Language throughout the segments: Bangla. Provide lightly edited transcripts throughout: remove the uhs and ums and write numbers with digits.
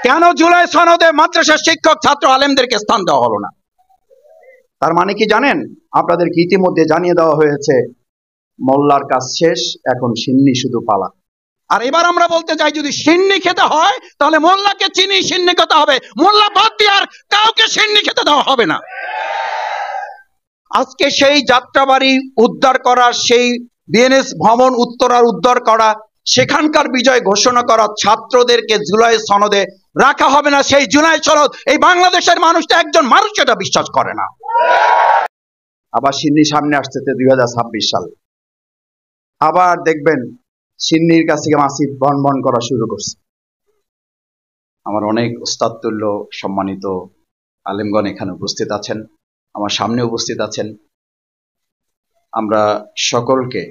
কেন জুলাই সনদে মাদ্রাসা শিক্ষক ছাত্র আলেমদেরকে স্থান দেওয়া হলো না? তার মানে কি জানেন? আপনাদেরকে ইতিমধ্যে জানিয়ে দেওয়া হয়েছে মোল্লার কাজ শেষ, এখন সিন্নি শুধু পালা। আর এবার আমরা বলতে চাই, যদি সিন্নি খেতে হয় তাহলে মোল্লাকে চিনি সিন্নি খেতে হবে, মোল্লা বাদ দিয়ে আর কাউকে সিন্নি খেতে দেওয়া হবে না। আজকে সেই যাত্রাবাড়ি উদ্ধার করা, সেই বিএনএস ভবন উত্তরার উদ্ধার করা, সেখানকার বিজয় ঘোষণা করা ছাত্রদেরকে জুলাই সনদে রাখা হবে না। সেই জুলাই সনদ এই বাংলাদেশের মানুষটা একজন মানুষ এটা বিশ্বাস করে না। আবার সিন্নি সামনে আসছে 2026 সাল, আবার দেখবেন সিন্নির কাছে মাসিদ বনবন করা শুরু করছে। আমার অনেক ওস্তাদ তুল্য সম্মানিত আলেমগণ এখানে উপস্থিত আছেন, আমার সামনে উপস্থিত আছেন। আমরা সকলকে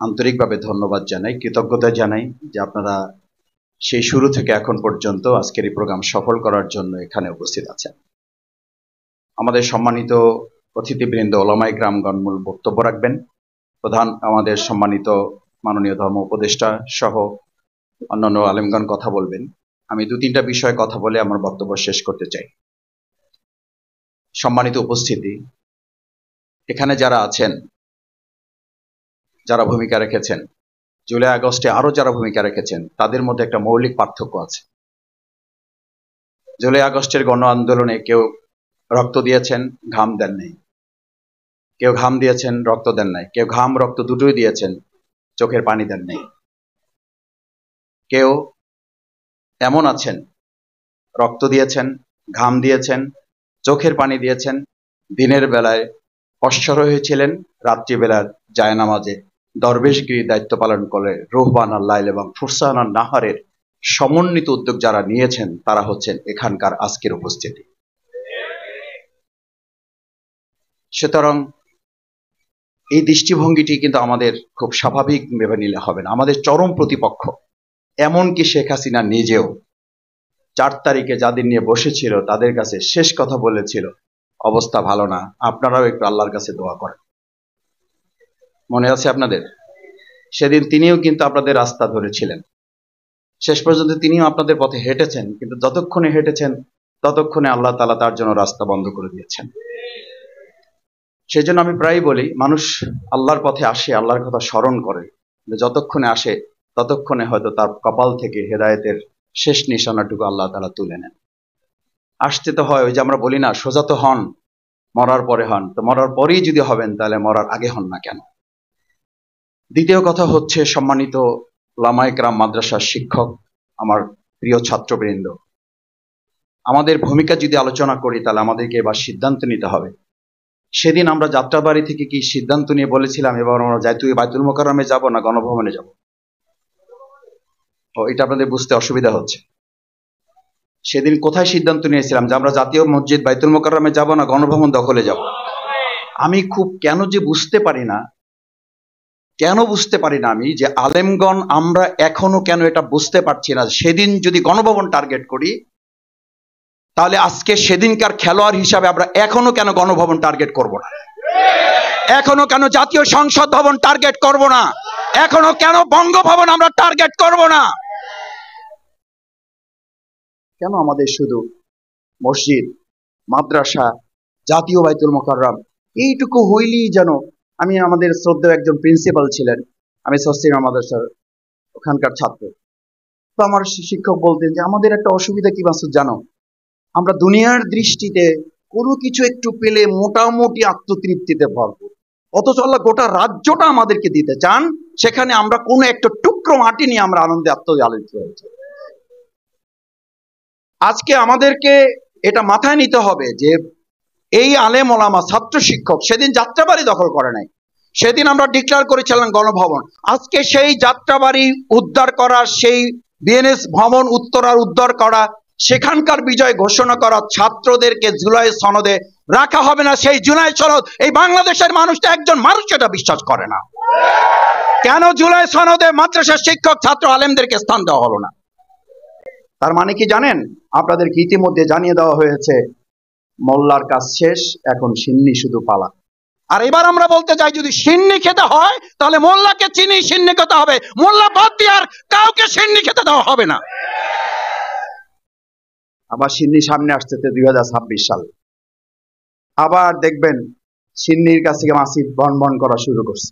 আন্তরিকভাবে ধন্যবাদ জানাই, কৃতজ্ঞতা জানাই যে আপনারা সেই শুরু থেকে এখন পর্যন্ত আজকের এই প্রোগ্রাম সফল করার জন্য এখানে উপস্থিত আছেন। আমাদের সম্মানিত অতিথিবৃন্দ ওলামায়ে কেরামগণ মূল বক্তব্য রাখবেন। প্রধান আমাদের সম্মানিত মাননীয় ধর্ম উপদেষ্টা সহ অন্যান্য আলেমগণ কথা বলবেন। আমি 2-3টা বিষয়ে কথা বলে আমার বক্তব্য শেষ করতে চাই। সম্মানিত উপস্থিতি, এখানে যারা আছেন, যারা ভূমিকা রেখেছেন, জুলাই আগস্টে আরো যারা ভূমিকা রেখেছেন, তাদের মধ্যে একটা মৌলিক পার্থক্য আছে। জুলাই আগস্টের গণ আন্দোলনে কেউ রক্ত দিয়েছেন, ঘাম দেন নাই। কেউ ঘাম দিয়েছেন, রক্ত দেন নাই। কেউ ঘাম রক্ত দুটোই দিয়েছেন, চোখের পানি দেন নাই। কেউ এমন আছেন, রক্ত দিয়েছেন, ঘাম দিয়েছেন, চোখের পানি দিয়েছেন, দিনের বেলায় অশ্বর হয়েছিলেন, রাত্রিবেলার জায়নামাজে দরবেশগিরি দায়িত্ব পালন করে রুহবান আল্লাইল এবং ফুরসান নাহারের সমন্বিত উদ্যোগ যারা নিয়েছেন, তারা হচ্ছেন এখানকার আজকের উপস্থিতি। সুতরাং এই দৃষ্টিভঙ্গিটি কিন্তু আমাদের খুব স্বাভাবিক ভেবে নিলে হবে না। আমাদের চরম প্রতিপক্ষ, এমনকি শেখ হাসিনা নিজেও 4 তারিখে যাদের নিয়ে বসেছিল তাদের কাছে শেষ কথা বলেছিল, অবস্থা ভালো না, আপনারাও একটু আল্লাহর কাছে দোয়া করেন। মনে আছে আপনাদের? সেদিন তিনিও কিন্তু আপনাদের রাস্তা ধরেছিলেন, শেষ পর্যন্ত তিনিও আপনাদের পথে হেঁটেছেন, কিন্তু যতক্ষণে হেঁটেছেন ততক্ষণে আল্লাহ তাআলা তার জন্য রাস্তা বন্ধ করে দিয়েছেন। সেজন্য আমি প্রায়ই বলি, মানুষ আল্লাহর পথে আসে, আল্লাহর কথা স্মরণ করে, যতক্ষণে আসে ততক্ষণে হয়তো তার কপাল থেকে হেদায়েতের শেষ নিশানাটুকু আল্লাহ তাআলা তুলে নেন। আসতে তো হয়, ওই যে আমরা বলি না, সোজা তো হন, মরার পরে হন। তো মরার পরেই যদি হবেন তাহলে মরার আগে হন না কেন? দ্বিতীয় কথা হচ্ছে, সম্মানিত ওলামায়ে কেরাম, মাদ্রাসার শিক্ষক, আমার প্রিয় ছাত্রবৃন্দ, আমাদের ভূমিকা যদি আলোচনা করি তাহলে আমাদেরকে এবার সিদ্ধান্ত নিতে হবে। সেদিন আমরা যাত্রাবাড়ি থেকে কি সিদ্ধান্ত নিয়ে বলেছিলাম এবার আমরা বাইতুল মোকাররমে যাব না গণভবনে যাব? এটা আপনাদের বুঝতে অসুবিধা হচ্ছে। সেদিন কোথায় সিদ্ধান্ত নিয়েছিলাম যে আমরা জাতীয় মসজিদ বাইতুল মোকাররমে যাব না গণভবন দখলে যাব? আমি খুব কেন বুঝতে পারি না আমি যে আলেমগণ আমরা এখনো কেন এটা বুঝতে পারছি না। সেদিন যদি গণভবন টার্গেট করি তাহলে আজকে সেদিনকার খেলোয়াড় হিসাবে আমরা এখনো কেন গণভবন টার্গেট করব না? এখনো কেন জাতীয় সংসদ ভবন টার্গেট করব না? এখনো কেন বঙ্গভবন আমরা টার্গেট করব না? কেন আমাদের শুধু মসজিদ, মাদ্রাসা, জাতীয় বাইতুল মোকাররম এইটুকু হইলেই যেন, আমি আমাদের শ্রদ্ধেয় একজন প্রিন্সিপাল ছিলেন, আমি সস্তিনা মাদ্রাসার ওখানকার ছাত্র, তো আমার শিক্ষক বলতেন যে আমাদের একটা অসুবিধা কি মাসুদ জানো, আমরা দুনিয়ার দৃষ্টিতে কোনো কিছু একটু পেলে মোটামুটি আত্মতৃপ্তিতে ভরপুর, অথচ আল্লাহ গোটা রাজ্যটা আমাদেরকে দিতে চান, সেখানে আমরা কোনো একটা টুকরো মাটি নিয়ে আমরা আনন্দে আত্মজালিত হয়েছি। আজকে আমাদেরকে এটা মাথায় নিতে হবে যে এই আলেম ওলামা ছাত্র শিক্ষক সেদিন যাত্রাবাড়ি দখল করে নাই, সেদিন আমরা ডিক্লেয়ার করেছিলাম গণভবন। আজকে সেই যাত্রাবাড়ি উদ্ধার করা, সেই বিএনএস ভবন উত্তরার উদ্ধার করা, সেখানকার বিজয় ঘোষণা করা ছাত্রদেরকে জুলাই সনদে রাখা হবে না। সেই জুলাই সনদ এই বাংলাদেশের মানুষটা একজন মানুষ এটা বিশ্বাস করে না। কেন জুলাই সনদে মাদ্রাসা শিক্ষক ছাত্র আলেমদেরকে স্থান দেওয়া হলো না? তার মানে কি জানেন? আপনাদেরকে ইতিমধ্যে জানিয়ে দেওয়া হয়েছে মোল্লার কাজ শেষ, এখন সিন্নি শুধু পালা। আর এবার আমরা বলতে চাই, যদি সিন্নি খেতে হয় তাহলে মোল্লাকে চিনি সিন্নি খেতে হবে, মোল্লা বাদ দিয়ে আর কাউকে সিন্নি খেতে দেওয়া হবে না। আবার সিন্নি সামনে আসতেছে 2026 সাল, আবার দেখবেন সিন্নির কাছ থেকে মাসিদ বন করা শুরু করছে।